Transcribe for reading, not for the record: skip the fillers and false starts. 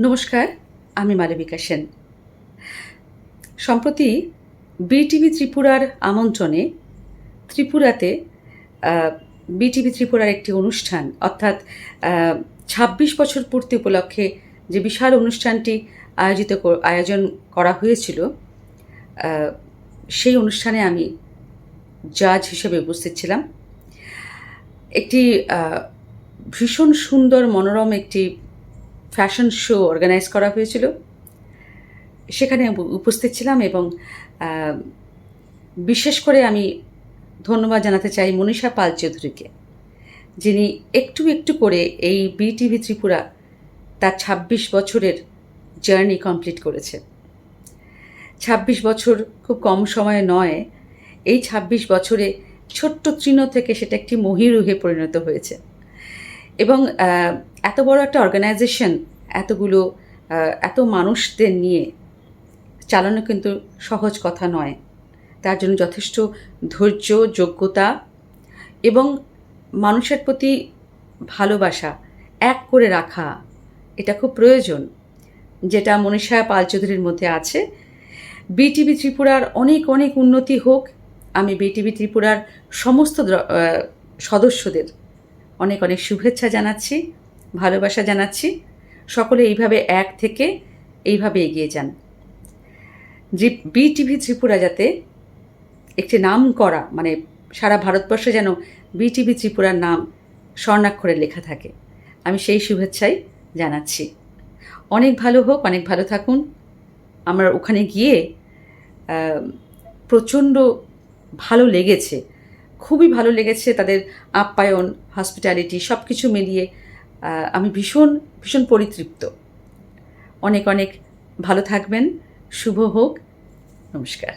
নমস্কার, আমি মালবিকা সেন। সম্প্রতি বিটিভি ত্রিপুরার আমন্ত্রণে ত্রিপুরাতে বিটিভি ত্রিপুরার একটি অনুষ্ঠান অর্থাৎ ২৬ বছর পূর্তি উপলক্ষে যে বিশাল অনুষ্ঠানটি আয়োজন করা হয়েছিল, সেই অনুষ্ঠানে আমি জাজ হিসেবে উপস্থিত ছিলাম। একটি ভীষণ সুন্দর মনোরম একটি ফ্যাশন শো অর্গানাইজ করা হয়েছিল। সেখানে উপস্থিত ছিলাম এবং বিশেষ করে আমি ধন্যবাদ জানাতে চাই মনীষা পাল চৌধুরীকে, যিনি একটু একটু করে এই বিটিভি ত্রিপুরা তার ২৬ বছরের জার্নি কমপ্লিট করেছে। ২৬ বছর খুব কম সময়ে নয়, এই ২৬ বছরে ছোট্ট তৃণ থেকে সেটা একটি মহীরুহে পরিণত হয়েছে। এবং এত বড় একটা অর্গানাইজেশন, এত মানুষদের নিয়ে চালানো কিন্তু সহজ কথা নয়। তার জন্য যথেষ্ট ধৈর্য, যোগ্যতা এবং মানুষের প্রতি ভালোবাসা এক করে রাখা, এটা খুব প্রয়োজন, যেটা মনীষা পাল চৌধুরীর মধ্যে আছে। বিটিভি ত্রিপুরার অনেক অনেক উন্নতি হোক। আমি বিটিভি ত্রিপুরার সমস্ত সদস্যদের অনেক অনেক শুভেচ্ছা জানাচ্ছি, ভালোবাসা জানাচ্ছি। সকলে এইভাবে এক থেকে এইভাবে এগিয়ে যান। যে বিটিভি ত্রিপুরা যাতে একটি নাম করা, মানে সারা ভারতবর্ষে যেন বিটিভি ত্রিপুরার নাম স্বর্ণাক্ষরে লেখা থাকে, আমি সেই শুভেচ্ছাই জানাচ্ছি। অনেক ভালো হোক, অনেক ভালো থাকুন। আমার ওখানে গিয়ে প্রচণ্ড ভালো লেগেছে, খুবই ভালো লেগেছে। তাদের আপ্যায়ন, হসপিটালিটি সব কিছু মিলিয়ে আমি ভীষণ ভীষণ পরিতৃপ্ত। অনেক অনেক ভালো থাকবেন। শুভ হোক। নমস্কার।